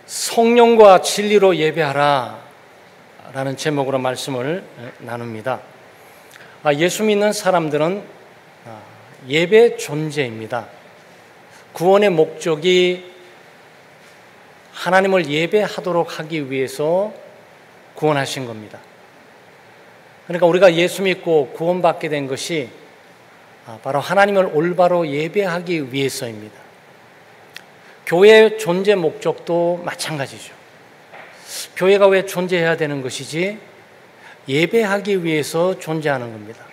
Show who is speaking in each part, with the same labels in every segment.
Speaker 1: 성령과 진리로 예배하라 라는 제목으로 말씀을 나눕니다. 예수 믿는 사람들은 예배 존재입니다. 구원의 목적이 하나님을 예배하도록 하기 위해서 구원하신 겁니다. 그러니까 우리가 예수 믿고 구원받게 된 것이 바로 하나님을 올바로 예배하기 위해서입니다. 교회의 존재 목적도 마찬가지죠. 교회가 왜 존재해야 되는 것이지? 예배하기 위해서 존재하는 겁니다.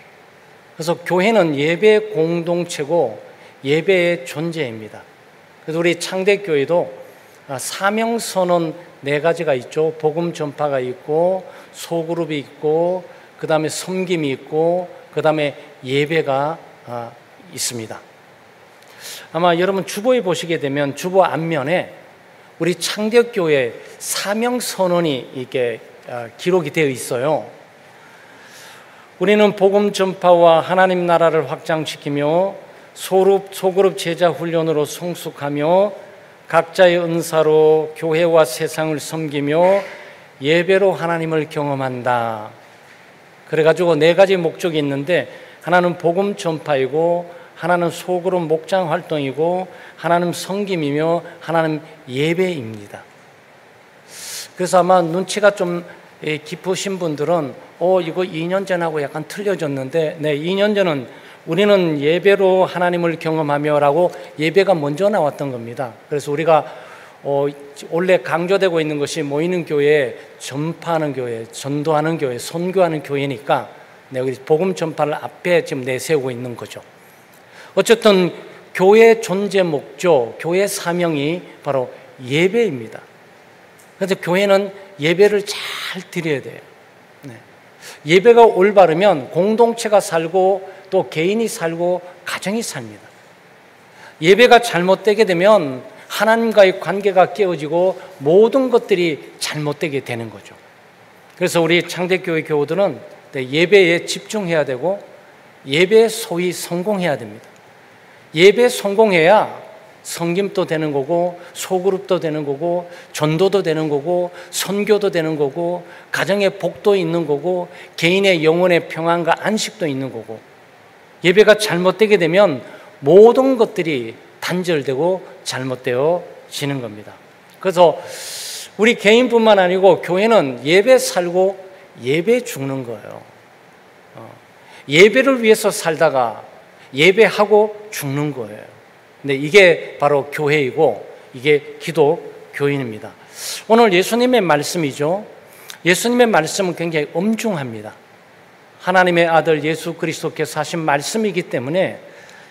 Speaker 1: 그래서 교회는 예배 공동체고 예배의 존재입니다. 그래서 우리 창대교회도 사명선언 4가지가 있죠. 복음 전파가 있고, 소그룹이 있고, 그 다음에 섬김이 있고, 그 다음에 예배가 있습니다. 아마 여러분 주보에 보시게 되면 주보 앞면에 우리 창대교회 사명선언이 이렇게 기록이 되어 있어요. 우리는 복음 전파와 하나님 나라를 확장시키며 소그룹 제자 훈련으로 성숙하며 각자의 은사로 교회와 세상을 섬기며 예배로 하나님을 경험한다. 그래가지고 4가지 목적이 있는데, 하나는 복음 전파이고, 하나는 소그룹 목장 활동이고, 하나는 섬김이며, 하나는 예배입니다. 그래서 아마 눈치가 좀 깊으신 분들은 이거 2년 전하고 약간 틀려졌는데, 네, 2년 전은 우리는 예배로 하나님을 경험하며 라고 예배가 먼저 나왔던 겁니다. 그래서 우리가 원래 강조되고 있는 것이 모이는 교회, 전파하는 교회, 전도하는 교회, 선교하는 교회니까 여기 복음 전파를 앞에 지금 내세우고 있는 거죠. 어쨌든 교회의 존재 목적, 교회의 사명이 바로 예배입니다. 그래서 교회는 예배를 잘 드려야 돼요. 네. 예배가 올바르면 공동체가 살고 또 개인이 살고 가정이 삽니다. 예배가 잘못되게 되면 하나님과의 관계가 깨어지고 모든 것들이 잘못되게 되는 거죠. 그래서 우리 창대교회 교우들은 예배에 집중해야 되고 예배에 소위 성공해야 됩니다. 예배에 성공해야 섬김도 되는 거고, 소그룹도 되는 거고, 전도도 되는 거고, 선교도 되는 거고, 가정의 복도 있는 거고, 개인의 영혼의 평안과 안식도 있는 거고, 예배가 잘못되게 되면 모든 것들이 단절되고 잘못되어지는 겁니다. 그래서 우리 개인뿐만 아니고 교회는 예배 살고 예배 죽는 거예요. 예배를 위해서 살다가 예배하고 죽는 거예요. 근데 이게 바로 교회이고 이게 기독교인입니다. 오늘 예수님의 말씀이죠. 예수님의 말씀은 굉장히 엄중합니다. 하나님의 아들 예수 그리스도께서 하신 말씀이기 때문에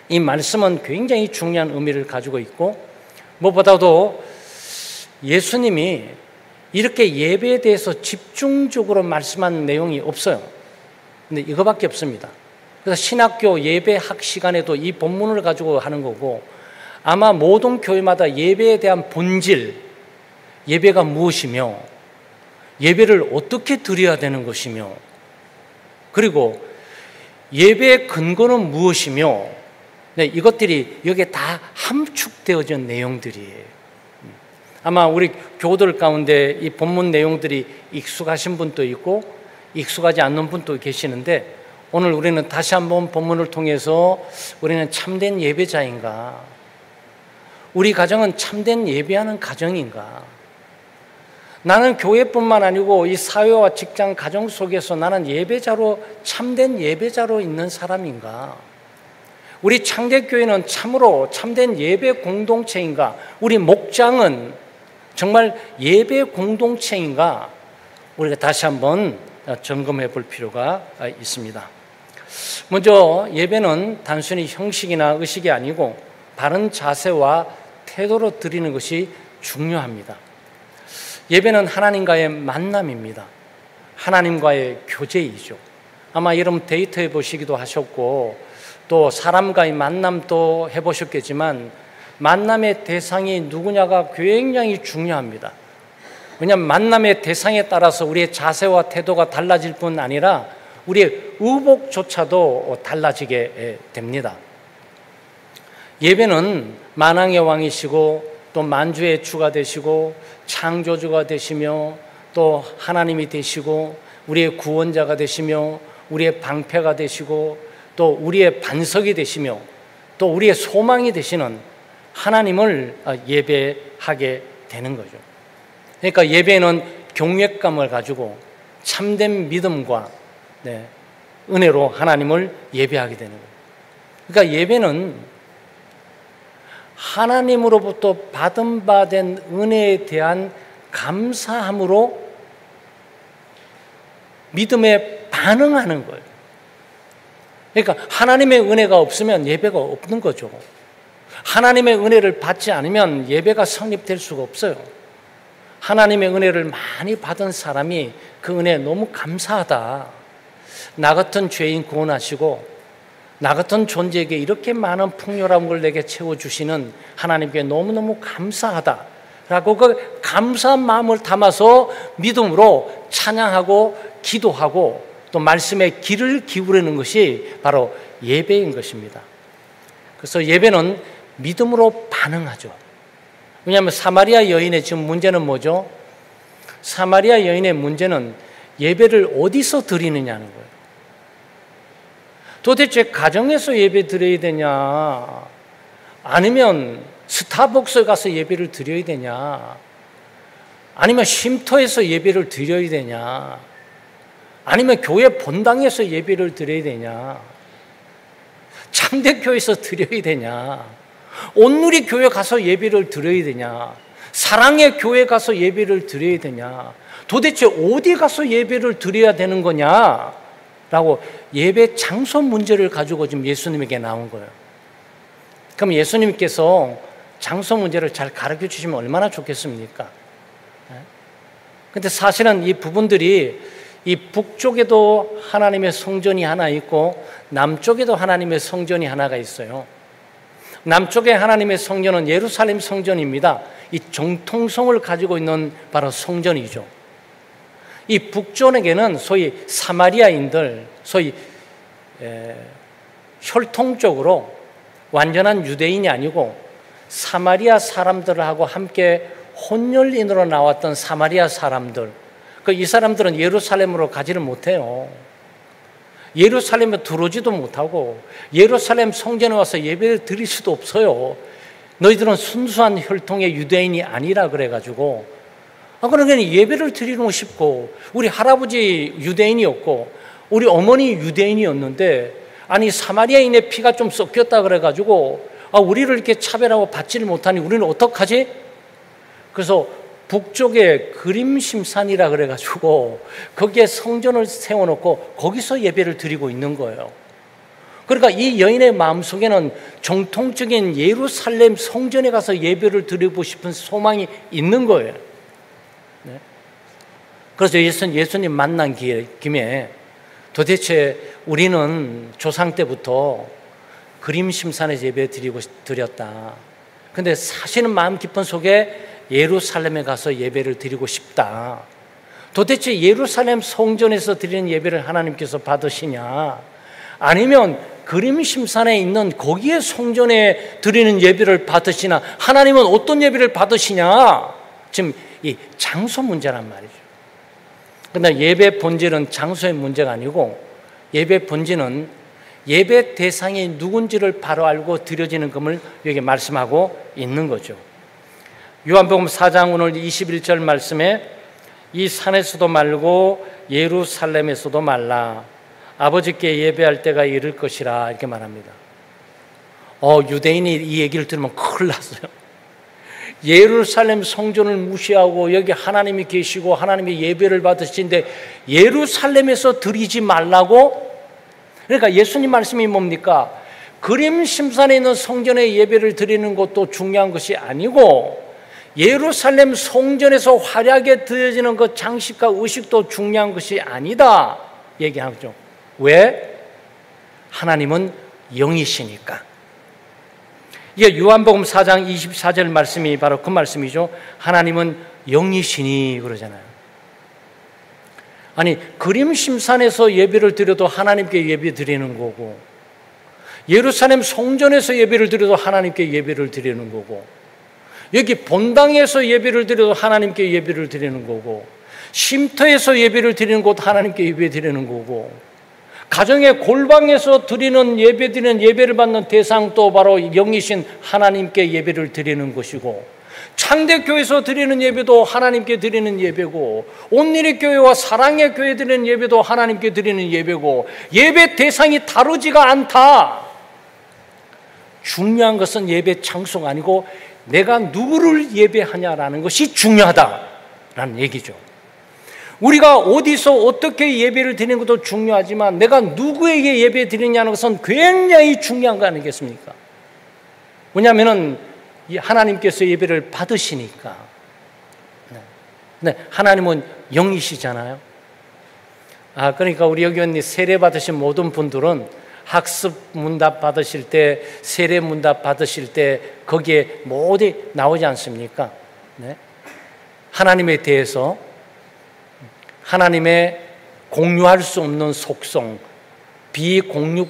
Speaker 1: 이 말씀은 굉장히 중요한 의미를 가지고 있고, 무엇보다도 예수님이 이렇게 예배에 대해서 집중적으로 말씀한 내용이 없어요. 근데 이거밖에 없습니다. 그래서 신학교 예배학 시간에도 이 본문을 가지고 하는 거고, 아마 모든 교회마다 예배에 대한 본질, 예배가 무엇이며 예배를 어떻게 드려야 되는 것이며, 그리고 예배의 근거는 무엇이며, 네, 이것들이 여기에 다 함축되어진 내용들이에요. 아마 우리 교우들 가운데 이 본문 내용들이 익숙하신 분도 있고 익숙하지 않는 분도 계시는데, 오늘 우리는 다시 한번 본문을 통해서 우리는 참된 예배자인가, 우리 가정은 참된 예배하는 가정인가, 나는 교회뿐만 아니고 이 사회와 직장, 가정 속에서 나는 예배자로, 참된 예배자로 있는 사람인가, 우리 창대교회는 참으로 참된 예배 공동체인가, 우리 목장은 정말 예배 공동체인가, 우리가 다시 한번 점검해 볼 필요가 있습니다. 먼저 예배는 단순히 형식이나 의식이 아니고 바른 자세와 태도로 드리는 것이 중요합니다. 예배는 하나님과의 만남입니다. 하나님과의 교제이죠. 아마 여러분 데이트해 보시기도 하셨고 또 사람과의 만남도 해보셨겠지만 만남의 대상이 누구냐가 굉장히 중요합니다. 왜냐하면 만남의 대상에 따라서 우리의 자세와 태도가 달라질 뿐 아니라 우리의 의복조차도 달라지게 됩니다. 예배는 만왕의 왕이시고 또 만주의 주가 되시고 창조주가 되시며 또 하나님이 되시고 우리의 구원자가 되시며 우리의 방패가 되시고 또 우리의 반석이 되시며 또 우리의 소망이 되시는 하나님을 예배하게 되는 거죠. 그러니까 예배는 경외감을 가지고 참된 믿음과 은혜로 하나님을 예배하게 되는 거예요. 그러니까 예배는 하나님으로부터 받은 바 된 은혜에 대한 감사함으로 믿음에 반응하는 거예요. 그러니까 하나님의 은혜가 없으면 예배가 없는 거죠. 하나님의 은혜를 받지 않으면 예배가 성립될 수가 없어요. 하나님의 은혜를 많이 받은 사람이 그 은혜에 너무 감사하다. 나 같은 죄인 구원하시고 나 같은 존재에게 이렇게 많은 풍요로운 걸 내게 채워주시는 하나님께 너무너무 감사하다라고 그 감사한 마음을 담아서 믿음으로 찬양하고 기도하고 또 말씀에 귀를 기울이는 것이 바로 예배인 것입니다. 그래서 예배는 믿음으로 반응하죠. 왜냐하면 사마리아 여인의 지금 문제는 뭐죠? 사마리아 여인의 문제는 예배를 어디서 드리느냐는 거예요. 도대체 가정에서 예배 드려야 되냐? 아니면 스타벅스에 가서 예배를 드려야 되냐? 아니면 쉼터에서 예배를 드려야 되냐? 아니면 교회 본당에서 예배를 드려야 되냐? 참대교회에서 드려야 되냐? 온누리 교회 가서 예배를 드려야 되냐? 사랑의 교회 가서 예배를 드려야 되냐? 도대체 어디 가서 예배를 드려야 되는 거냐? 라고 예배 장소 문제를 가지고 지금 예수님에게 나온 거예요. 그럼 예수님께서 장소 문제를 잘 가르쳐 주시면 얼마나 좋겠습니까? 근데 사실은 이 부분들이 이 북쪽에도 하나님의 성전이 하나 있고 남쪽에도 하나님의 성전이 하나가 있어요. 남쪽에 하나님의 성전은 예루살렘 성전입니다. 이 정통성을 가지고 있는 바로 성전이죠. 이 북쪽에는 소위 사마리아인들, 소위 혈통적으로 완전한 유대인이 아니고 사마리아 사람들하고 함께 혼혈인으로 나왔던 사마리아 사람들, 이 사람들은 예루살렘으로 가지를 못해요. 예루살렘에 들어오지도 못하고 예루살렘 성전에 와서 예배를 드릴 수도 없어요. 너희들은 순수한 혈통의 유대인이 아니라 그래가지고 그러니까 예배를 드리고 싶고 우리 할아버지 유대인이었고 우리 어머니 유대인이었는데 아니 사마리아인의 피가 좀 섞였다 그래가지고 우리를 이렇게 차별하고 받지를 못하니 우리는 어떡하지? 그래서 북쪽에 그림심산이라 그래가지고 거기에 성전을 세워놓고 거기서 예배를 드리고 있는 거예요. 그러니까 이 여인의 마음속에는 정통적인 예루살렘 성전에 가서 예배를 드리고 싶은 소망이 있는 거예요. 네? 그래서 예수님 만난 김에 도대체 우리는 조상 때부터 그림심산에서 예배 드렸다. 근데 사실은 마음 깊은 속에 예루살렘에 가서 예배를 드리고 싶다. 도대체 예루살렘 성전에서 드리는 예배를 하나님께서 받으시냐? 아니면 그림심산에 있는 거기에 성전에 드리는 예배를 받으시나? 하나님은 어떤 예배를 받으시냐? 지금 이 장소 문제란 말이죠. 그러나 예배 본질은 장소의 문제가 아니고 예배 본질은 예배 대상이 누군지를 바로 알고 드려지는 것을 여기 말씀하고 있는 거죠. 요한복음 4장 오늘 21절 말씀에 이 산에서도 말고 예루살렘에서도 말라 아버지께 예배할 때가 이를 것이라 이렇게 말합니다. 유대인이 이 얘기를 들으면 큰일 났어요. 예루살렘 성전을 무시하고 여기 하나님이 계시고 하나님의 예배를 받으시는데 예루살렘에서 드리지 말라고? 그러니까 예수님 말씀이 뭡니까? 그림심산에 있는 성전에 예배를 드리는 것도 중요한 것이 아니고 예루살렘 성전에서 화려하게 드려지는 그 장식과 의식도 중요한 것이 아니다 얘기하죠. 왜? 하나님은 영이시니까. 이게 요한복음 4장 24절 말씀이 바로 그 말씀이죠. 하나님은 영이시니 그러잖아요. 아니 그림심산에서 예배를 드려도 하나님께 예배 드리는 거고 예루살렘 성전에서 예배를 드려도 하나님께 예배를 드리는 거고 여기 본당에서 예배를 드려도 하나님께 예배를 드리는 거고, 쉼터에서 예배를 드리는 곳 하나님께 예배 드리는 거고, 가정의 골방에서 드리는 예배 드리는 예배를 받는 대상도 바로 영이신 하나님께 예배를 드리는 것이고, 창대교회에서 드리는 예배도 하나님께 드리는 예배고, 온누리 교회와 사랑의 교회 드리는 예배도 하나님께 드리는 예배고, 예배 대상이 다르지가 않다. 중요한 것은 예배 장소가 아니고 내가 누구를 예배하냐라는 것이 중요하다라는 얘기죠. 우리가 어디서 어떻게 예배를 드리는 것도 중요하지만 내가 누구에게 예배 드리냐는 것은 굉장히 중요한 거 아니겠습니까? 왜냐하면 하나님께서 예배를 받으시니까. 네, 하나님은 영이시잖아요. 그러니까 우리 여기 언니 세례 받으신 모든 분들은 학습 문답 받으실 때, 세례 문답 받으실 때 거기에 모두 나오지 않습니까? 네? 하나님에 대해서, 하나님의 공유할 수 없는 속성, 비공유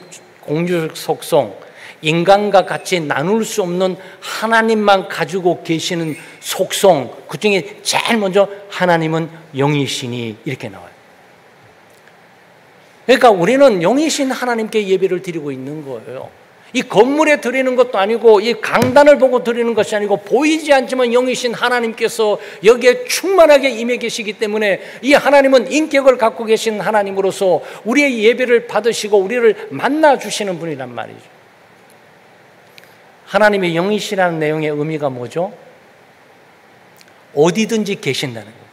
Speaker 1: 속성, 인간과 같이 나눌 수 없는 하나님만 가지고 계시는 속성, 그 중에 제일 먼저 하나님은 영이시니 이렇게 나와요. 그러니까 우리는 영이신 하나님께 예배를 드리고 있는 거예요. 이 건물에 드리는 것도 아니고 이 강단을 보고 드리는 것이 아니고 보이지 않지만 영이신 하나님께서 여기에 충만하게 임해 계시기 때문에 이 하나님은 인격을 갖고 계신 하나님으로서 우리의 예배를 받으시고 우리를 만나 주시는 분이란 말이죠. 하나님의 영이시라는 내용의 의미가 뭐죠? 어디든지 계신다는 거예요.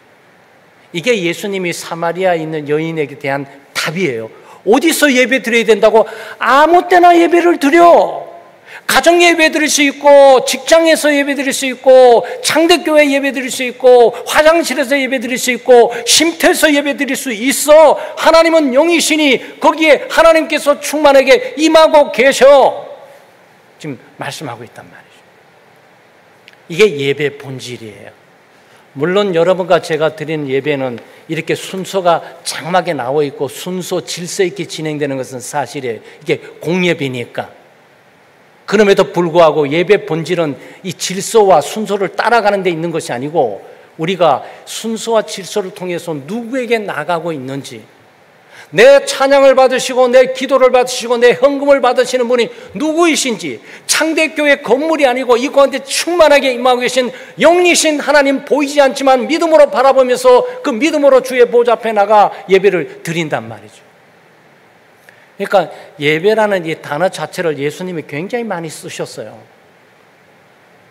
Speaker 1: 이게 예수님이 사마리아에 있는 여인에게 대한 답이에요. 어디서 예배 드려야 된다고? 아무 때나 예배를 드려. 가정 예배 드릴 수 있고, 직장에서 예배 드릴 수 있고, 창대교회 예배 드릴 수 있고, 화장실에서 예배 드릴 수 있고, 쉼터에서 예배 드릴 수 있어. 하나님은 영이시니 거기에 하나님께서 충만하게 임하고 계셔. 지금 말씀하고 있단 말이죠. 이게 예배 본질이에요. 물론 여러분과 제가 드리는 예배는 이렇게 순서가 장막에 나와 있고 순서 질서 있게 진행되는 것은 사실이에요. 이게 공예배니까. 그럼에도 불구하고 예배 본질은 이 질서와 순서를 따라가는 데 있는 것이 아니고 우리가 순서와 질서를 통해서 누구에게 나가고 있는지, 내 찬양을 받으시고 내 기도를 받으시고 내 헌금을 받으시는 분이 누구이신지, 창대교회 건물이 아니고 이 가운데 충만하게 임하고 계신 영이신 하나님, 보이지 않지만 믿음으로 바라보면서 그 믿음으로 주의 보좌 앞에 나가 예배를 드린단 말이죠. 그러니까 예배라는 이 단어 자체를 예수님이 굉장히 많이 쓰셨어요.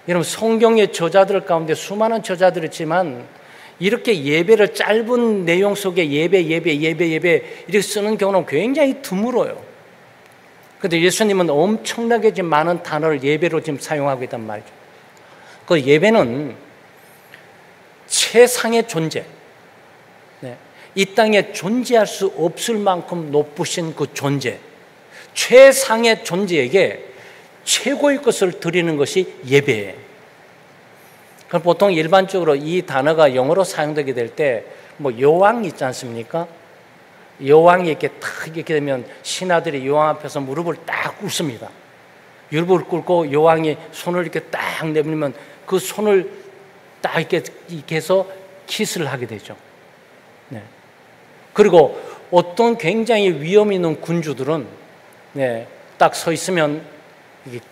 Speaker 1: 여러분, 성경의 저자들 가운데 수많은 저자들이 있지만 이렇게 예배를 짧은 내용 속에 예배 이렇게 쓰는 경우는 굉장히 드물어요. 그런데 예수님은 엄청나게 지금 많은 단어를 예배로 지금 사용하고 있단 말이죠. 그 예배는 최상의 존재, 이 땅에 존재할 수 없을 만큼 높으신 그 존재, 최상의 존재에게 최고의 것을 드리는 것이 예배예요. 그럼 보통 일반적으로 이 단어가 영어로 사용되게 될 때 뭐 여왕 있지 않습니까? 여왕이 이렇게 탁 이렇게 되면 신하들이 여왕 앞에서 무릎을 딱 꿇습니다. 무릎을 꿇고 여왕이 손을 이렇게 딱 내밀면 그 손을 딱 이렇게 해서 키스를 하게 되죠. 네. 그리고 어떤 굉장히 위험 있는 군주들은 딱 서 있으면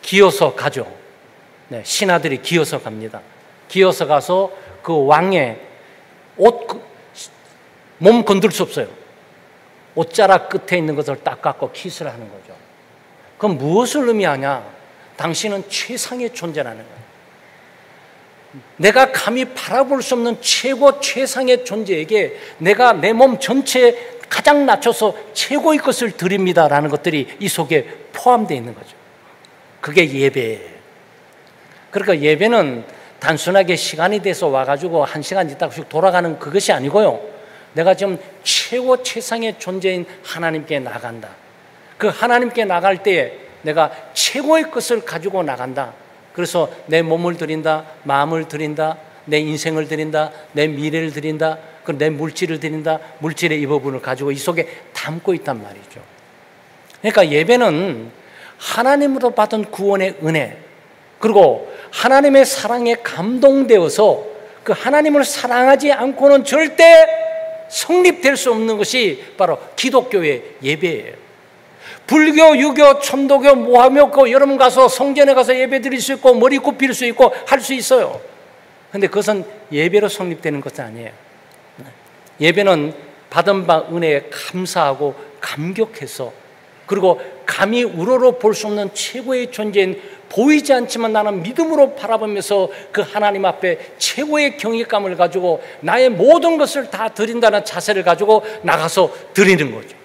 Speaker 1: 기어서 가죠. 신하들이 기어서 갑니다. 기어서 가서 그 왕의 몸 건들 수 없어요. 옷자락 끝에 있는 것을 딱 갖고 키스를 하는 거죠. 그럼 무엇을 의미하냐? 당신은 최상의 존재라는 거예요. 내가 감히 바라볼 수 없는 최고 최상의 존재에게 내가 내 몸 전체에 가장 낮춰서 최고의 것을 드립니다라는 것들이 이 속에 포함되어 있는 거죠. 그게 예배예요. 그러니까 예배는 단순하게 시간이 돼서 와가지고 한 시간 있다가 쭉 돌아가는 그것이 아니고요. 내가 지금 최고 최상의 존재인 하나님께 나간다. 그 하나님께 나갈 때에 내가 최고의 것을 가지고 나간다. 그래서 내 몸을 드린다, 마음을 드린다, 내 인생을 드린다, 내 미래를 드린다, 그리고 내 물질을 드린다. 물질의 이 부분을 가지고 이 속에 담고 있단 말이죠. 그러니까 예배는 하나님으로 받은 구원의 은혜, 그리고 하나님의 사랑에 감동되어서 그 하나님을 사랑하지 않고는 절대 성립될 수 없는 것이 바로 기독교의 예배예요. 불교, 유교, 천도교, 모함교 여러분 가서 성전에 가서 예배 드릴 수 있고 머리 굽힐 수 있고 할 수 있어요. 그런데 그것은 예배로 성립되는 것은 아니에요. 예배는 받은 바 은혜에 감사하고 감격해서, 그리고 감히 우러러 볼 수 없는 최고의 존재인, 보이지 않지만 나는 믿음으로 바라보면서 그 하나님 앞에 최고의 경외감을 가지고 나의 모든 것을 다 드린다는 자세를 가지고 나가서 드리는 거죠.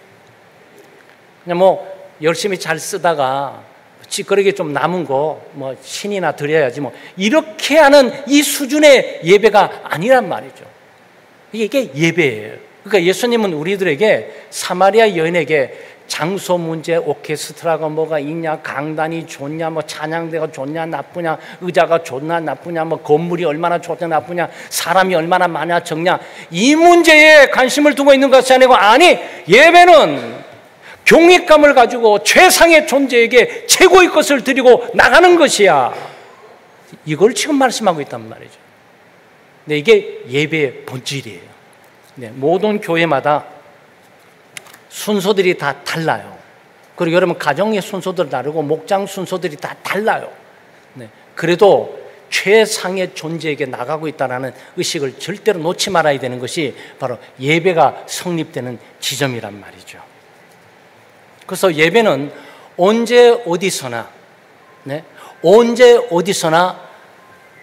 Speaker 1: 그냥 뭐 열심히 잘 쓰다가 찌끄러기 좀 남은 거 뭐 신이나 드려야지 뭐 이렇게 하는 이 수준의 예배가 아니란 말이죠. 이게 예배예요. 그러니까 예수님은 우리들에게, 사마리아 여인에게 장소 문제, 오케스트라가 뭐가 있냐, 강단이 좋냐, 뭐 찬양대가 좋냐 나쁘냐, 의자가 좋냐 나쁘냐, 뭐 건물이 얼마나 좋냐 나쁘냐, 사람이 얼마나 많냐 적냐, 이 문제에 관심을 두고 있는 것이 아니고, 아니, 예배는 경외감을 가지고 최상의 존재에게 최고의 것을 드리고 나가는 것이야. 이걸 지금 말씀하고 있단 말이죠. 네, 이게 예배의 본질이에요. 네, 모든 교회마다 순서들이 다 달라요. 그리고 여러분 가정의 순서도 다르고 목장 순서들이 다 달라요. 네, 그래도 최상의 존재에게 나가고 있다는 의식을 절대로 놓지 말아야 되는 것이 바로 예배가 성립되는 지점이란 말이죠. 그래서 예배는 언제 어디서나, 네, 언제 어디서나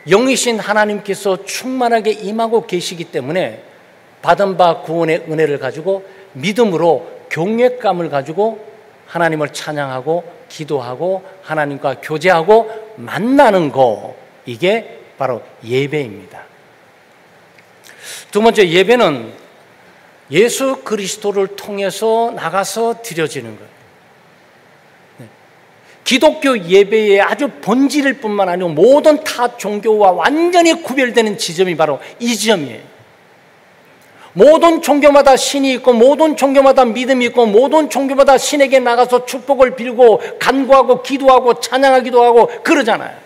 Speaker 1: 영이신 하나님께서 충만하게 임하고 계시기 때문에 받은 바 구원의 은혜를 가지고 믿음으로 경외감을 가지고 하나님을 찬양하고 기도하고 하나님과 교제하고 만나는 거, 이게 바로 예배입니다. 두 번째, 예배는 예수 그리스도를 통해서 나가서 드려지는 거예요. 기독교 예배의 아주 본질일 뿐만 아니고 모든 타 종교와 완전히 구별되는 지점이 바로 이 지점이에요. 모든 종교마다 신이 있고, 모든 종교마다 믿음이 있고, 모든 종교마다 신에게 나가서 축복을 빌고 간구하고 기도하고 찬양하기도 하고 그러잖아요.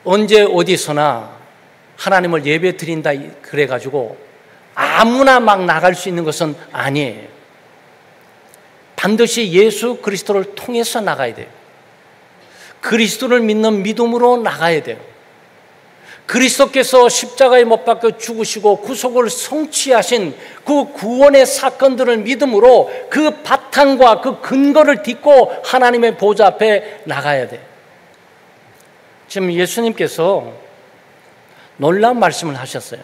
Speaker 1: 언제 어디서나 하나님을 예배 드린다 그래가지고 아무나 막 나갈 수 있는 것은 아니에요. 반드시 예수 그리스도를 통해서 나가야 돼요. 그리스도를 믿는 믿음으로 나가야 돼요. 그리스도께서 십자가에 못 박혀 죽으시고 구속을 성취하신 그 구원의 사건들을 믿음으로 그 바탕과 그 근거를 딛고 하나님의 보좌 앞에 나가야 돼요. 지금 예수님께서 놀라운 말씀을 하셨어요.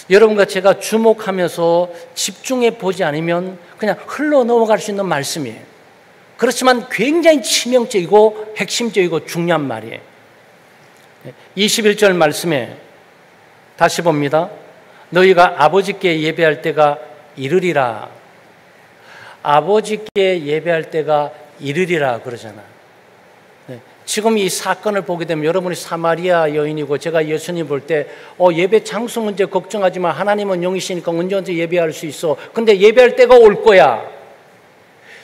Speaker 1: 여러분과 제가 주목하면서 집중해 보지 않으면 그냥 흘러 넘어갈 수 있는 말씀이에요. 그렇지만 굉장히 치명적이고 핵심적이고 중요한 말이에요. 21절 말씀에 다시 봅니다. 너희가 아버지께 예배할 때가 이르리라. 아버지께 예배할 때가 이르리라 그러잖아요. 지금 이 사건을 보게 되면 여러분이 사마리아 여인이고 제가 예수님 볼 때 예배 장소 문제 걱정하지 마. 하나님은 영이시니까 언제 예배할 수 있어. 근데 예배할 때가 올 거야.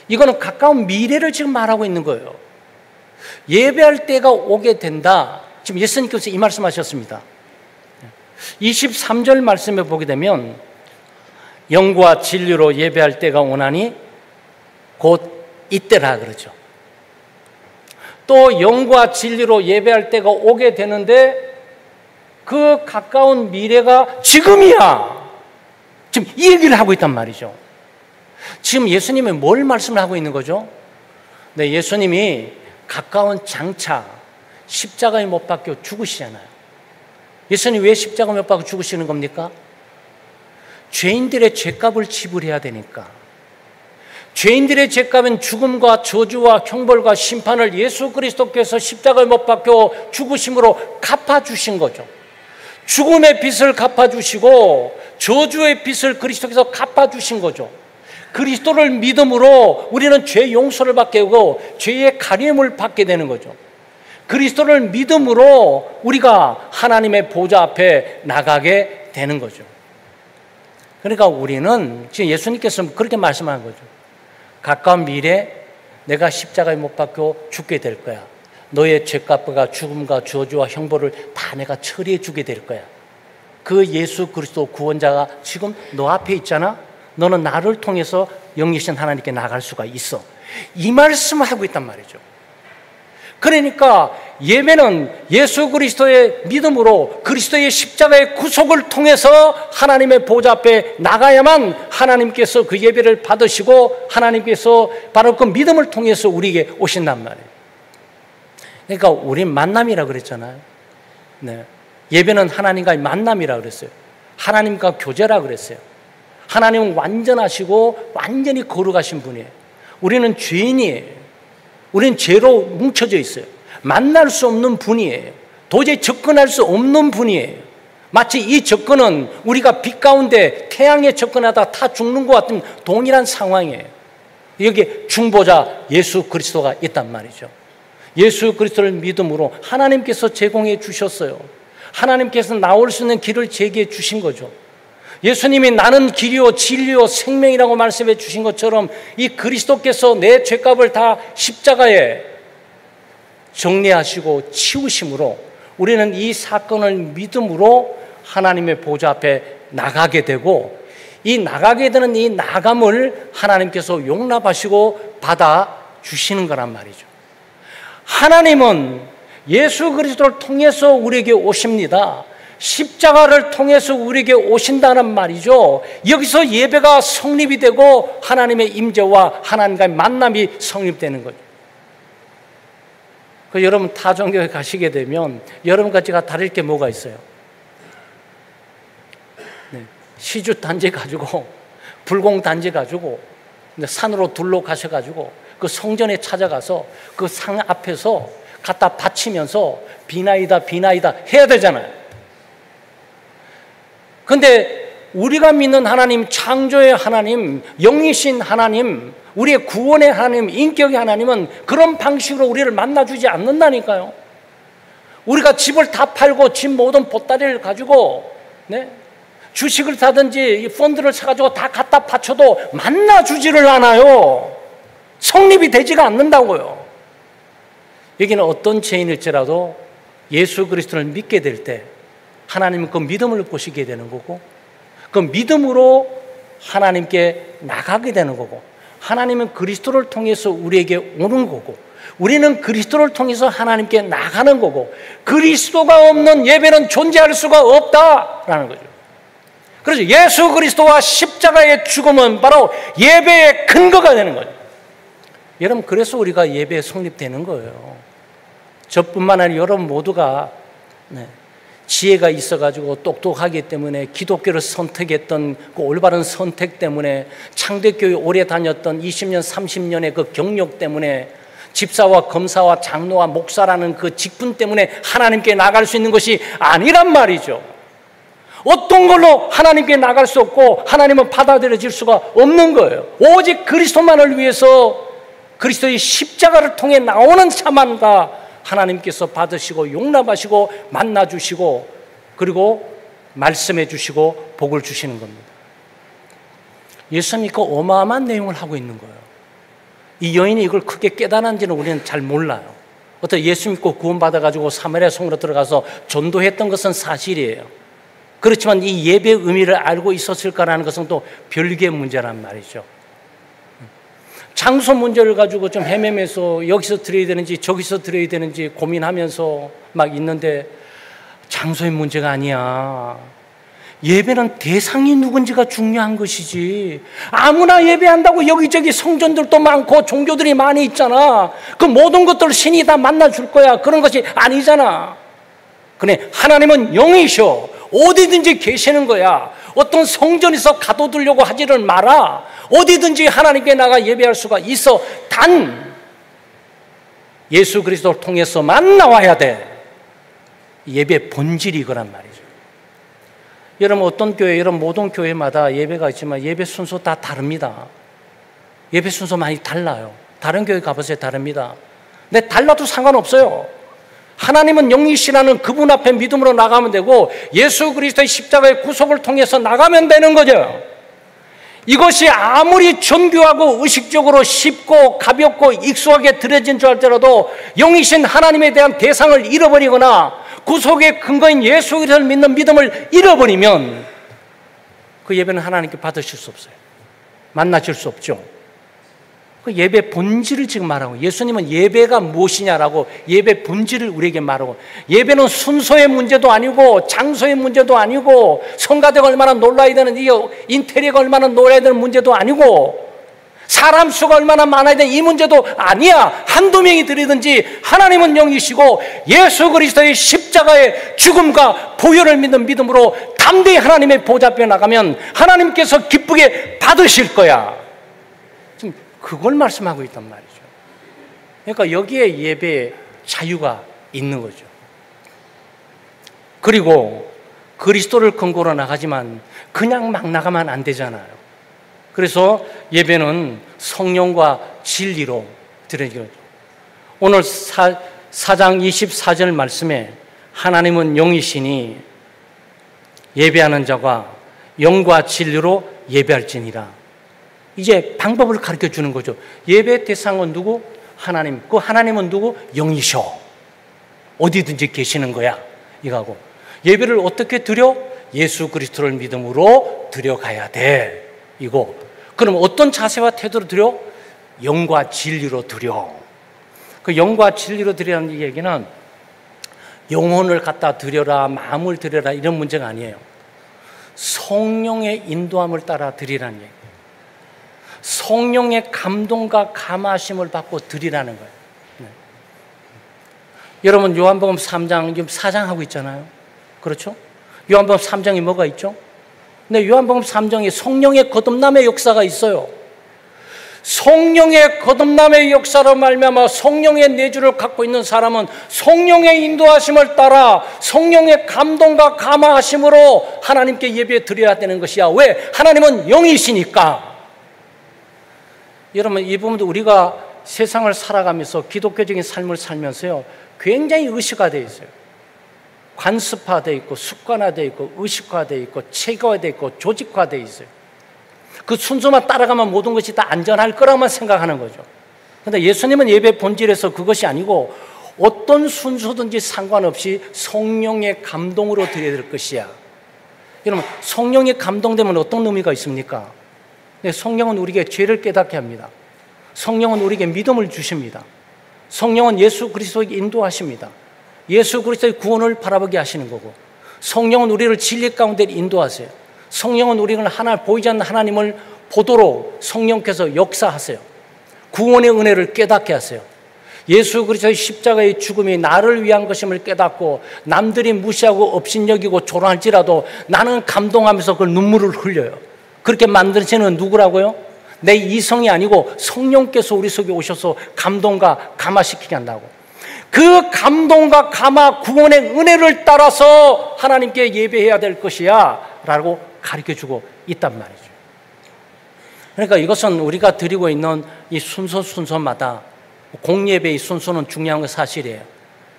Speaker 1: 이거는 가까운 미래를 지금 말하고 있는 거예요. 예배할 때가 오게 된다. 지금 예수님께서 이 말씀하셨습니다. 23절 말씀에 보게 되면 영과 진리로 예배할 때가 오나니 곧 이때라 그러죠. 또 영과 진리로 예배할 때가 오게 되는데 그 가까운 미래가 지금이야. 지금 이 얘기를 하고 있단 말이죠. 지금 예수님이 뭘 말씀을 하고 있는 거죠? 네, 예수님이 가까운 장차 십자가에 못 박혀 죽으시잖아요. 예수님 왜 십자가에 못 박혀 죽으시는 겁니까? 죄인들의 죄값을 지불해야 되니까. 죄인들의 죄값은 죽음과 저주와 형벌과 심판을 예수 그리스도께서 십자가에 못 박혀 죽으심으로 갚아주신 거죠. 죽음의 빚을 갚아주시고 저주의 빚을 그리스도께서 갚아주신 거죠. 그리스도를 믿음으로 우리는 죄 용서를 받게 되고 죄의 가림을 받게 되는 거죠. 그리스도를 믿음으로 우리가 하나님의 보좌 앞에 나가게 되는 거죠. 그러니까 우리는 지금 예수님께서 그렇게 말씀하는 거죠. 가까운 미래 내가 십자가에 못 박혀 죽게 될 거야. 너의 죄값과 죽음과 저주와 형벌을 다 내가 처리해 주게 될 거야. 그 예수 그리스도 구원자가 지금 너 앞에 있잖아. 너는 나를 통해서 영이신 하나님께 나갈 수가 있어. 이 말씀을 하고 있단 말이죠. 그러니까 예배는 예수 그리스도의 믿음으로 그리스도의 십자가의 구속을 통해서 하나님의 보좌 앞에 나가야만 하나님께서 그 예배를 받으시고 하나님께서 바로 그 믿음을 통해서 우리에게 오신단 말이에요. 그러니까 우린 만남이라 그랬잖아요. 네. 예배는 하나님과의 만남이라 그랬어요. 하나님과 교제라 그랬어요. 하나님은 완전하시고 완전히 거룩하신 분이에요. 우리는 죄인이에요. 우리는 죄로 뭉쳐져 있어요. 만날 수 없는 분이에요. 도저히 접근할 수 없는 분이에요. 마치 이 접근은 우리가 빛 가운데 태양에 접근하다 다 죽는 것 같은 동일한 상황이에요. 여기에 중보자 예수 그리스도가 있단 말이죠. 예수 그리스도를 믿음으로 하나님께서 제공해 주셨어요. 하나님께서 나올 수 있는 길을 제기해 주신 거죠. 예수님이 나는 길이요 진리요 생명이라고 말씀해 주신 것처럼 이 그리스도께서 내 죄값을 다 십자가에 정리하시고 치우심으로 우리는 이 사건을 믿음으로 하나님의 보좌 앞에 나가게 되고 이 나가게 되는 이 나감을 하나님께서 용납하시고 받아주시는 거란 말이죠. 하나님은 예수 그리스도를 통해서 우리에게 오십니다. 십자가를 통해서 우리에게 오신다는 말이죠. 여기서 예배가 성립이 되고 하나님의 임재와 하나님과의 만남이 성립되는 거죠. 여러분 타종교회 가시게 되면 여러분과 제가 다를 게 뭐가 있어요? 네. 시주 단지 가지고 불공 단지 가지고 산으로 둘러 가셔가지고 그 성전에 찾아가서 그 상 앞에서 갖다 바치면서 비나이다 비나이다 해야 되잖아요. 근데 우리가 믿는 하나님, 창조의 하나님, 영이신 하나님, 우리의 구원의 하나님, 인격의 하나님은 그런 방식으로 우리를 만나주지 않는다니까요. 우리가 집을 다 팔고 집 모든 보따리를 가지고 네? 주식을 사든지 펀드를 사가지고 다 갖다 바쳐도 만나주지를 않아요. 성립이 되지가 않는다고요. 여기는 어떤 죄인일지라도 예수 그리스도를 믿게 될 때 하나님은 그 믿음을 보시게 되는 거고 그 믿음으로 하나님께 나가게 되는 거고 하나님은 그리스도를 통해서 우리에게 오는 거고 우리는 그리스도를 통해서 하나님께 나가는 거고 그리스도가 없는 예배는 존재할 수가 없다라는 거죠. 그래서 예수 그리스도와 십자가의 죽음은 바로 예배의 근거가 되는 거죠. 여러분 그래서 우리가 예배에 성립되는 거예요. 저뿐만 아니라 여러분 모두가 지혜가 있어가지고 똑똑하기 때문에 기독교를 선택했던 그 올바른 선택 때문에 창대교회 오래 다녔던 20년 30년의 그 경력 때문에 집사와 검사와 장로와 목사라는 그 직분 때문에 하나님께 나갈 수 있는 것이 아니란 말이죠. 어떤 걸로 하나님께 나갈 수 없고 하나님은 받아들여질 수가 없는 거예요. 오직 그리스도만을 위해서 그리스도의 십자가를 통해 나오는 자만과 하나님께서 받으시고 용납하시고 만나주시고 그리고 말씀해 주시고 복을 주시는 겁니다. 예수님이 그 어마어마한 내용을 하고 있는 거예요. 이 여인이 이걸 크게 깨달았는지는 우리는 잘 몰라요. 어떻게 예수 믿고 구원받아가지고 사마리아 성으로 들어가서 전도했던 것은 사실이에요. 그렇지만 이 예배의 의미를 알고 있었을까라는 것은 또 별개의 문제란 말이죠. 장소 문제를 가지고 좀 헤매면서 여기서 드려야 되는지 저기서 드려야 되는지 고민하면서 막 있는데 장소의 문제가 아니야. 예배는 대상이 누군지가 중요한 것이지. 아무나 예배한다고 여기저기 성전들도 많고 종교들이 많이 있잖아. 그 모든 것들을 신이 다 만나줄 거야. 그런 것이 아니잖아. 그래, 하나님은 영이셔. 어디든지 계시는 거야. 어떤 성전에서 가둬두려고 하지를 마라. 어디든지 하나님께 나가 예배할 수가 있어. 단 예수 그리스도를 통해서만 나와야 돼. 예배의 본질이 이거란 말이죠. 여러분 어떤 교회, 여러분 모든 교회마다 예배가 있지만 예배 순서 다 다릅니다. 예배 순서 많이 달라요. 다른 교회 가보세요. 다릅니다. 근데 달라도 상관없어요. 하나님은 영이시라는 그분 앞에 믿음으로 나가면 되고 예수 그리스도의 십자가의 구속을 통해서 나가면 되는 거죠. 이것이 아무리 정교하고 의식적으로 쉽고 가볍고 익숙하게 드려진 줄 알더라도 영이신 하나님에 대한 대상을 잃어버리거나 구속의 근거인 예수 그리스도를 믿는 믿음을 잃어버리면 그 예배는 하나님께 받으실 수 없어요. 만나실 수 없죠. 그 예배 본질을 지금 말하고, 예수님은 예배가 무엇이냐라고 예배 본질을 우리에게 말하고, 예배는 순서의 문제도 아니고 장소의 문제도 아니고 성가대가 얼마나 놀라야 되는, 이 인테리어가 얼마나 놀라야 되는 문제도 아니고 사람 수가 얼마나 많아야 되는 이 문제도 아니야. 한두 명이 드리든지 하나님은 영이시고 예수 그리스도의 십자가의 죽음과 보혈을 믿는 믿음으로 담대히 하나님의 보좌 앞에 나가면 하나님께서 기쁘게 받으실 거야. 지금 그걸 말씀하고 있단 말이죠. 그러니까 여기에 예배의 자유가 있는 거죠. 그리고 그리스도를 근거로 나가지만 그냥 막 나가면 안 되잖아요. 그래서 예배는 성령과 진리로 드려지는 거죠. 오늘 4장 24절 말씀에 하나님은 영이시니 예배하는 자가 영과 진리로 예배할지니라. 이제 방법을 가르쳐 주는 거죠. 예배 대상은 누구? 하나님. 그 하나님은 누구? 영이셔. 어디든지 계시는 거야. 이거하고 예배를 어떻게 드려? 예수 그리스도를 믿음으로 드려가야 돼. 이거. 그럼 어떤 자세와 태도로 드려? 영과 진리로 드려. 그 영과 진리로 드리라는 얘기는 영혼을 갖다 드려라, 마음을 드려라 이런 문제가 아니에요. 성령의 인도함을 따라 드리라는 얘기예요. 성령의 감동과 감화심을 받고 드리라는 거예요. 네. 여러분 요한복음 3장, 지금 4장 하고 있잖아요. 그렇죠? 요한복음 3장이 뭐가 있죠? 네, 요한복음 3장에 성령의 거듭남의 역사가 있어요. 성령의 거듭남의 역사로 말미암아 성령의 내주를 갖고 있는 사람은 성령의 인도하심을 따라 성령의 감동과 감화하심으로 하나님께 예배 드려야 되는 것이야. 왜? 하나님은 영이시니까. 여러분 이 부분도 우리가 세상을 살아가면서 기독교적인 삶을 살면서요 굉장히 의식화되어 있어요. 관습화되어 있고 습관화되어 있고 의식화되어 있고 체계화되어 있고 조직화되어 있어요. 그 순서만 따라가면 모든 것이 다 안전할 거라고만 생각하는 거죠. 그런데 예수님은 예배 본질에서 그것이 아니고 어떤 순서든지 상관없이 성령의 감동으로 드려야 될 것이야. 여러분 성령의 감동되면 어떤 의미가 있습니까? 성령은 우리에게 죄를 깨닫게 합니다. 성령은 우리에게 믿음을 주십니다. 성령은 예수 그리스도에게 인도하십니다. 예수 그리스도의 구원을 바라보게 하시는 거고, 성령은 우리를 진리 가운데 인도하세요. 성령은 우리를 하나 보이지 않는 하나님을 보도록 성령께서 역사하세요. 구원의 은혜를 깨닫게 하세요. 예수 그리스도의 십자가의 죽음이 나를 위한 것임을 깨닫고 남들이 무시하고 업신여기고 조롱할지라도 나는 감동하면서 그 눈물을 흘려요. 그렇게 만드시는 누구라고요? 내 이성이 아니고 성령께서 우리 속에 오셔서 감동과 감화시키게 한다고. 그 감동과 감화 구원의 은혜를 따라서 하나님께 예배해야 될 것이야 라고 가르쳐주고 있단 말이죠. 그러니까 이것은 우리가 드리고 있는 이 순서마다 공예배의 순서는 중요한 건 사실이에요.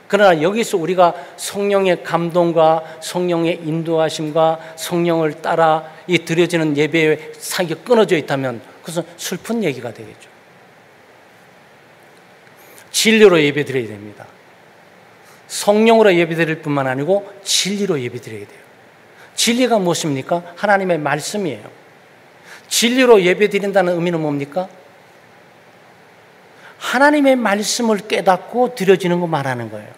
Speaker 1: 그러나 여기서 우리가 성령의 감동과 성령의 인도하심과 성령을 따라 이 드려지는 예배의 사이가 끊어져 있다면 그것은 슬픈 얘기가 되겠죠. 진리로 예배드려야 됩니다. 성령으로 예배드릴 뿐만 아니고 진리로 예배드려야 돼요. 진리가 무엇입니까? 하나님의 말씀이에요. 진리로 예배드린다는 의미는 뭡니까? 하나님의 말씀을 깨닫고 드려지는 거 말하는 거예요.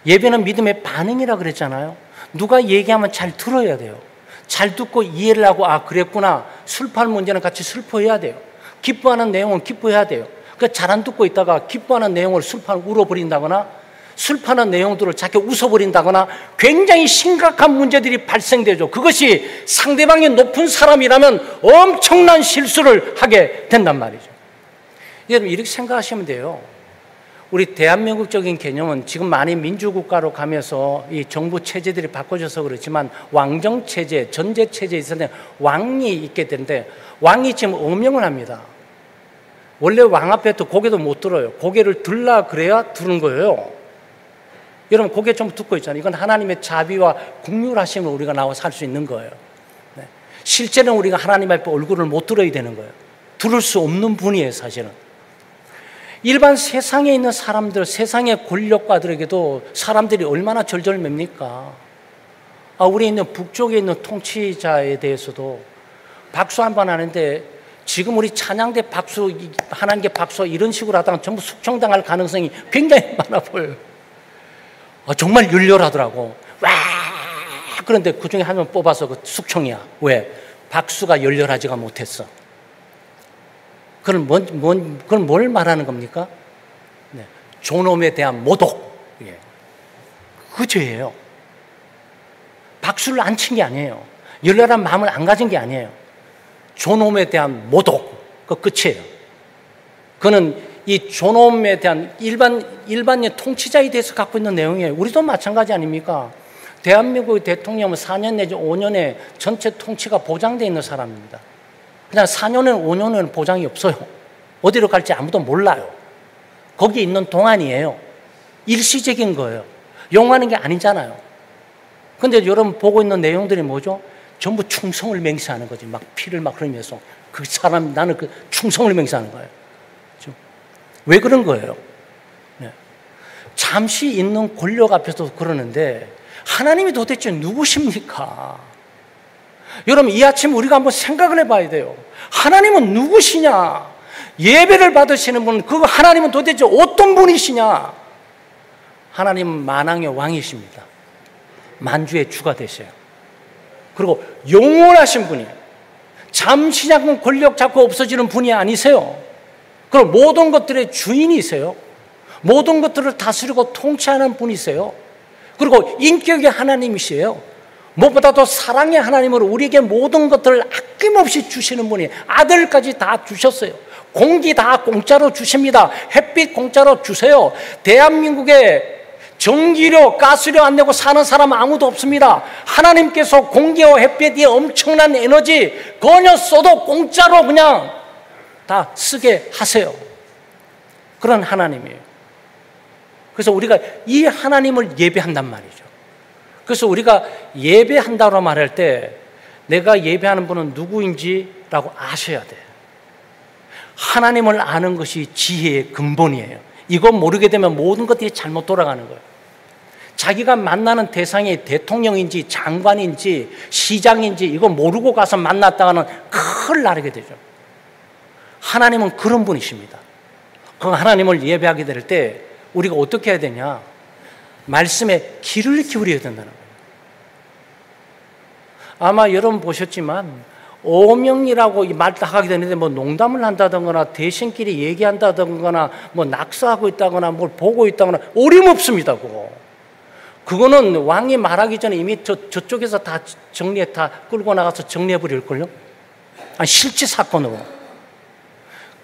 Speaker 1: 예배는 믿음의 반응이라 그랬잖아요. 누가 얘기하면 잘 들어야 돼요. 잘 듣고 이해를 하고 아 그랬구나. 슬퍼할 문제는 같이 슬퍼해야 돼요. 기뻐하는 내용은 기뻐해야 돼요. 잘 안 듣고 있다가 기뻐하는 내용을 슬퍼하고 울어버린다거나 슬퍼하는 내용들을 자꾸 웃어버린다거나 굉장히 심각한 문제들이 발생되죠. 그것이 상대방이 높은 사람이라면 엄청난 실수를 하게 된단 말이죠. 여러분 이렇게 생각하시면 돼요. 우리 대한민국적인 개념은 지금 많이 민주국가로 가면서 이 정부 체제들이 바꿔져서 그렇지만 왕정 체제, 전제 체제에 있었는데 왕이 있게 되는데 왕이 지금 어명을 합니다. 원래 왕 앞에 또 고개도 못 들어요. 고개를 들라 그래야 들은 거예요. 여러분 고개 좀 듣고 있잖아요. 이건 하나님의 자비와 긍휼하심을 우리가 나와서 할 수 있는 거예요. 네. 실제는 우리가 하나님 앞에 얼굴을 못 들어야 되는 거예요. 들을 수 없는 분이에요, 사실은. 일반 세상에 있는 사람들, 세상의 권력가들에게도 사람들이 얼마나 절절맵니까? 우리 있는 북쪽에 있는 통치자에 대해서도 박수 한 번 하는데 지금 우리 찬양대 박수, 하나님께 박수 이런 식으로 하다가 전부 숙청당할 가능성이 굉장히 많아 보여요. 정말 열렬하더라고. 와! 그런데 그 중에 한 명 뽑아서 그 숙청이야. 왜? 박수가 열렬하지가 못했어. 그건 뭘 말하는 겁니까? 네. 존엄에 대한 모독. 예. 그 죄예요. 박수를 안 친 게 아니에요. 열렬한 마음을 안 가진 게 아니에요. 존엄에 대한 모독. 그 끝이에요. 그는 이 존엄에 대한 일반의 통치자에 대해서 갖고 있는 내용이에요. 우리도 마찬가지 아닙니까? 대한민국의 대통령은 4년 내지 5년에 전체 통치가 보장되어 있는 사람입니다. 그냥 4년은 5년은 보장이 없어요. 어디로 갈지 아무도 몰라요. 거기 있는 동안이에요. 일시적인 거예요. 영원한 게 아니잖아요. 근데 여러분 보고 있는 내용들이 뭐죠? 전부 충성을 맹세하는 거지. 막 피를 막 흘리면서 그 사람, 나는 그 충성을 맹세하는 거예요. 그렇죠? 왜 그런 거예요? 네. 잠시 있는 권력 앞에서 그러는데 하나님이 도대체 누구십니까? 여러분 이 아침 우리가 한번 생각을 해봐야 돼요. 하나님은 누구시냐? 예배를 받으시는 분, 그 하나님은 도대체 어떤 분이시냐? 하나님은 만왕의 왕이십니다. 만주의 주가 되셔요. 그리고 영원하신 분이에요. 잠시 잠깐 권력 잡고 없어지는 분이 아니세요. 그리고 모든 것들의 주인이세요. 모든 것들을 다스리고 통치하는 분이세요. 그리고 인격의 하나님이세요. 무엇보다도 사랑의 하나님으로 우리에게 모든 것들을 아낌없이 주시는 분이 아들까지 다 주셨어요. 공기 다 공짜로 주십니다. 햇빛 공짜로 주세요. 대한민국에 전기료, 가스료 안 내고 사는 사람 아무도 없습니다. 하나님께서 공기와 햇빛이 엄청난 에너지 거녀 써도 공짜로 그냥 다 쓰게 하세요. 그런 하나님이에요. 그래서 우리가 이 하나님을 예배한단 말이죠. 그래서 우리가 예배한다고 말할 때 내가 예배하는 분은 누구인지라고 아셔야 돼요. 하나님을 아는 것이 지혜의 근본이에요. 이거 모르게 되면 모든 것들이 잘못 돌아가는 거예요. 자기가 만나는 대상이 대통령인지 장관인지 시장인지 이거 모르고 가서 만났다가는 큰일 나게 되죠. 하나님은 그런 분이십니다. 그 하나님을 예배하게 될 때 우리가 어떻게 해야 되냐? 말씀에 귀를 기울여야 된다는 거예요. 아마 여러분 보셨지만 오명이라고 말하게 되는데 뭐 농담을 한다든가 대신끼리 얘기한다든가 뭐 낙서하고 있다거나 뭘 보고 있다거나 어림없습니다. 그거는 왕이 말하기 전에 이미 저쪽에서 다 끌고 나가서 정리해 버릴걸요. 실제 사건으로.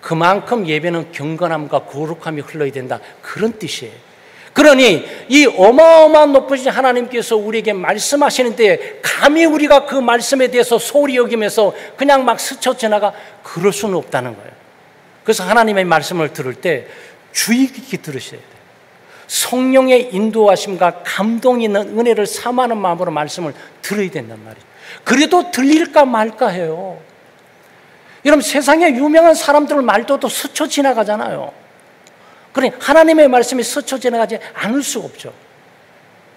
Speaker 1: 그만큼 예배는 경건함과 거룩함이 흘러야 된다. 그런 뜻이에요. 그러니 이 어마어마한 높으신 하나님께서 우리에게 말씀하시는데 감히 우리가 그 말씀에 대해서 소홀히 여기면서 그냥 막 스쳐 지나가 그럴 수는 없다는 거예요. 그래서 하나님의 말씀을 들을 때 주의 깊게 들으셔야 돼요. 성령의 인도하심과 감동 있는 은혜를 삼하는 마음으로 말씀을 들어야 된단 말이에요. 그래도 들릴까 말까 해요. 여러분 세상에 유명한 사람들 말도 또 스쳐 지나가잖아요. 그러니 하나님의 말씀이 스쳐 지나가지 않을 수가 없죠.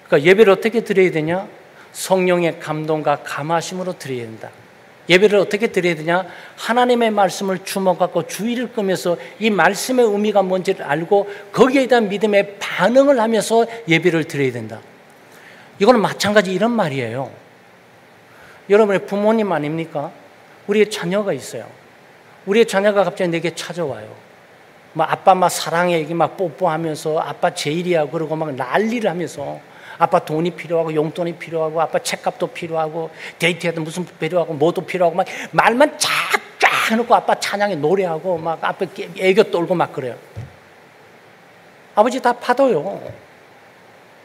Speaker 1: 그러니까 예배를 어떻게 드려야 되냐? 성령의 감동과 감하심으로 드려야 된다. 예배를 어떻게 드려야 되냐? 하나님의 말씀을 주목하고 주의를 끄면서 이 말씀의 의미가 뭔지를 알고 거기에 대한 믿음의 반응을 하면서 예배를 드려야 된다. 이거는 마찬가지 이런 말이에요. 여러분의 부모님 아닙니까? 우리의 자녀가 있어요. 우리의 자녀가 갑자기 내게 찾아와요. 막 아빠 막 사랑해 이게 막 뽀뽀하면서 아빠 제일이야 그러고 막 난리를 하면서 아빠 돈이 필요하고 용돈이 필요하고 아빠 책값도 필요하고 데이트해도 무슨 필요하고 뭐도 필요하고 막 말만 쫙쫙 해놓고 아빠 찬양에 노래하고 막 아빠 애교 떨고 막 그래요. 아버지 다 받아요.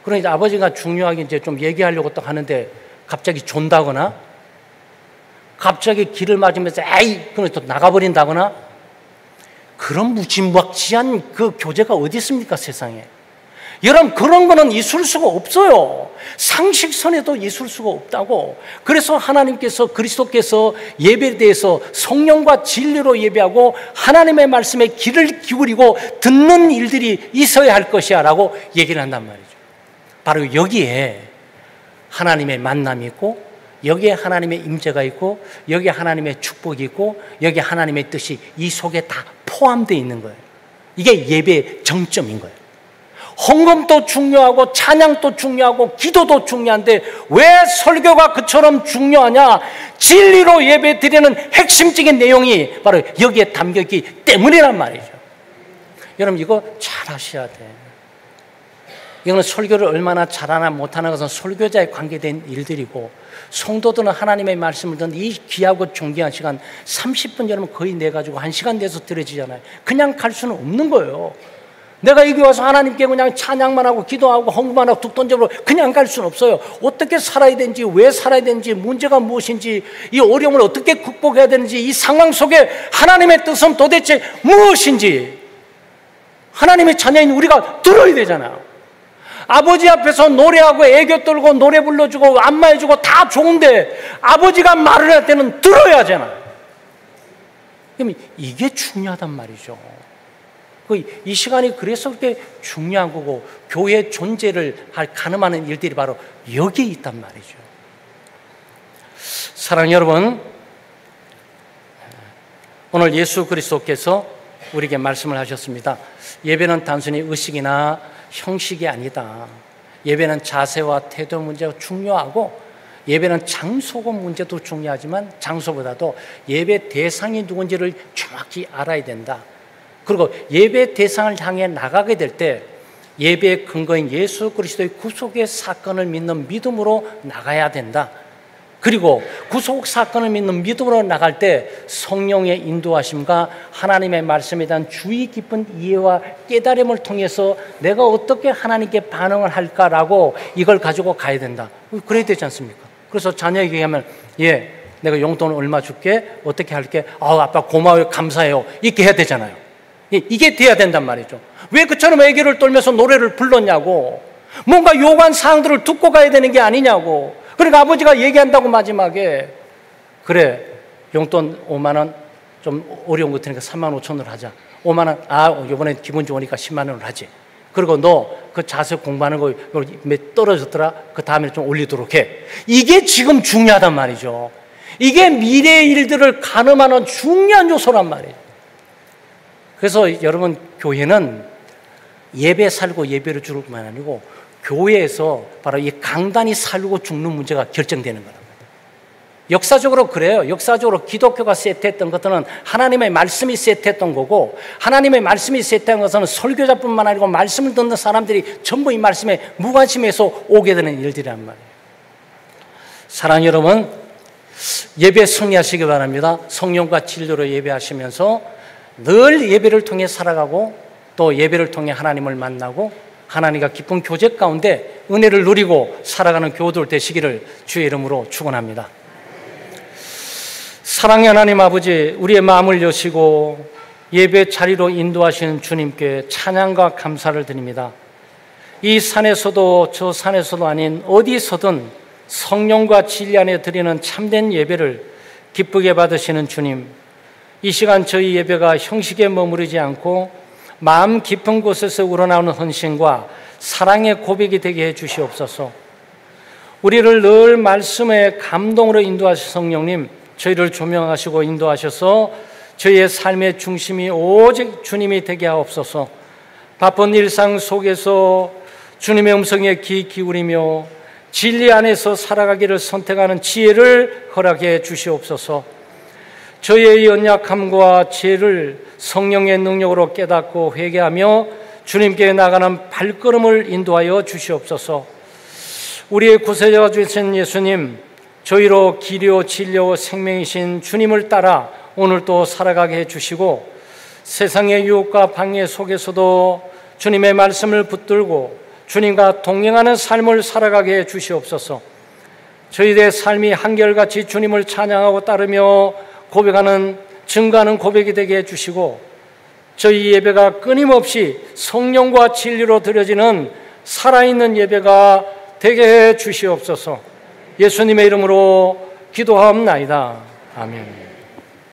Speaker 1: 그러니까 아버지가 중요하게 이제 좀 얘기하려고 또 하는데 갑자기 존다거나 갑자기 길을 맞으면서 에이 그러면 또 나가버린다거나 그런 무지막지한 그 교제가 어디 있습니까 세상에. 여러분, 그런 거는 있을 수가 없어요. 상식선에도 있을 수가 없다고. 그래서 하나님께서, 그리스도께서 예배에 대해서 성령과 진리로 예배하고 하나님의 말씀에 귀를 기울이고 듣는 일들이 있어야 할 것이야 라고 얘기를 한단 말이죠. 바로 여기에 하나님의 만남이 있고, 여기에 하나님의 임재가 있고, 여기에 하나님의 축복이 있고, 여기에 하나님의 뜻이 이 속에 다 포함되어 있는 거예요. 이게 예배의 정점인 거예요. 헌금도 중요하고 찬양도 중요하고 기도도 중요한데 왜 설교가 그처럼 중요하냐? 진리로 예배 드리는 핵심적인 내용이 바로 여기에 담겨있기 때문이란 말이죠. 여러분, 이거 잘 하셔야 돼요. 이거는 설교를 얼마나 잘하나 못하나 것은 설교자에 관계된 일들이고, 성도들은 하나님의 말씀을 듣는 이 귀하고 존귀한 시간 30분 여러분 거의 내가지고 1시간 내서 들어지잖아요. 그냥 갈 수는 없는 거예요. 내가 여기 와서 하나님께 그냥 찬양만 하고 기도하고 헌금만 하고 툭 던져버려 그냥 갈 수는 없어요. 어떻게 살아야 되는지, 왜 살아야 되는지, 문제가 무엇인지, 이 어려움을 어떻게 극복해야 되는지, 이 상황 속에 하나님의 뜻은 도대체 무엇인지 하나님의 자녀인 우리가 들어야 되잖아요. 아버지 앞에서 노래하고 애교 떨고 노래 불러주고 안마해주고 다 좋은데 아버지가 말을 할 때는 들어야 하잖아요. 그럼 이게 중요하단 말이죠. 이 시간이 그래서 그렇게 중요한 거고, 교회의 존재를 가늠하는 일들이 바로 여기에 있단 말이죠. 사랑하는 여러분, 오늘 예수 그리스도께서 우리에게 말씀을 하셨습니다. 예배는 단순히 의식이나 형식이 아니다. 예배는 자세와 태도 문제가 중요하고, 예배는 장소고 문제도 중요하지만 장소보다도 예배 대상이 누군지를 정확히 알아야 된다. 그리고 예배 대상을 향해 나가게 될 때 예배의 근거인 예수 그리스도의 구속의 사건을 믿는 믿음으로 나가야 된다. 그리고 구속 사건을 믿는 믿음으로 나갈 때 성령의 인도하심과 하나님의 말씀에 대한 주의 깊은 이해와 깨달음을 통해서 내가 어떻게 하나님께 반응을 할까라고 이걸 가지고 가야 된다. 그래야 되지 않습니까? 그래서 자녀에게 얘기하면, 예, 내가 용돈 얼마 줄게, 어떻게 할게, 아빠 고마워요, 감사해요, 이렇게 해야 되잖아요. 이게 돼야 된단 말이죠. 왜 그처럼 애교를 떨면서 노래를 불렀냐고, 뭔가 요구한 사항들을 듣고 가야 되는 게 아니냐고. 그러니까 아버지가 얘기한다고 마지막에, 그래, 용돈 5만 원 좀 어려운 것 같으니까 3만 5천 원으로 하자. 5만 원, 이번에 기분 좋으니까 10만 원으로 하지. 그리고 너 그 자세 공부하는 거 떨어졌더라, 그 다음에 좀 올리도록 해. 이게 지금 중요하단 말이죠. 이게 미래의 일들을 가늠하는 중요한 요소란 말이에요. 그래서 여러분, 교회는 예배 살고 예배를 주는 것만 아니고 교회에서 바로 이 강단이 살고 죽는 문제가 결정되는 거랍니다. 역사적으로 그래요. 역사적으로 기독교가 세트했던 것들은 하나님의 말씀이 세트했던 거고, 하나님의 말씀이 세트한 것은 설교자뿐만 아니고 말씀을 듣는 사람들이 전부 이 말씀에 무관심해서 오게 되는 일들이란 말이에요. 사랑하는 여러분, 예배 승리하시기 바랍니다. 성령과 진리로 예배하시면서 늘 예배를 통해 살아가고, 또 예배를 통해 하나님을 만나고 하나님과 깊은 교제 가운데 은혜를 누리고 살아가는 교우들 되시기를 주의 이름으로 축원합니다. 사랑의 하나님 아버지, 우리의 마음을 여시고 예배 자리로 인도하시는 주님께 찬양과 감사를 드립니다. 이 산에서도 저 산에서도 아닌 어디서든 성령과 진리 안에 드리는 참된 예배를 기쁘게 받으시는 주님, 이 시간 저희 예배가 형식에 머무르지 않고 마음 깊은 곳에서 우러나오는 헌신과 사랑의 고백이 되게 해 주시옵소서. 우리를 늘 말씀의 감동으로 인도하신 성령님, 저희를 조명하시고 인도하셔서 저희의 삶의 중심이 오직 주님이 되게 하옵소서. 바쁜 일상 속에서 주님의 음성에 귀 기울이며 진리 안에서 살아가기를 선택하는 지혜를 허락해 주시옵소서. 저희의 연약함과 죄를 성령의 능력으로 깨닫고 회개하며 주님께 나가는 발걸음을 인도하여 주시옵소서. 우리의 구세주가 되신 예수님, 저희로 길이요 진리요 생명이신 주님을 따라 오늘도 살아가게 해주시고, 세상의 유혹과 방해 속에서도 주님의 말씀을 붙들고 주님과 동행하는 삶을 살아가게 해주시옵소서. 저희의 삶이 한결같이 주님을 찬양하고 따르며 고백하는, 증거하는 고백이 되게 해주시고, 저희 예배가 끊임없이 성령과 진리로 드려지는 살아있는 예배가 되게 해 주시옵소서. 예수님의 이름으로 기도하옵나이다. 아멘.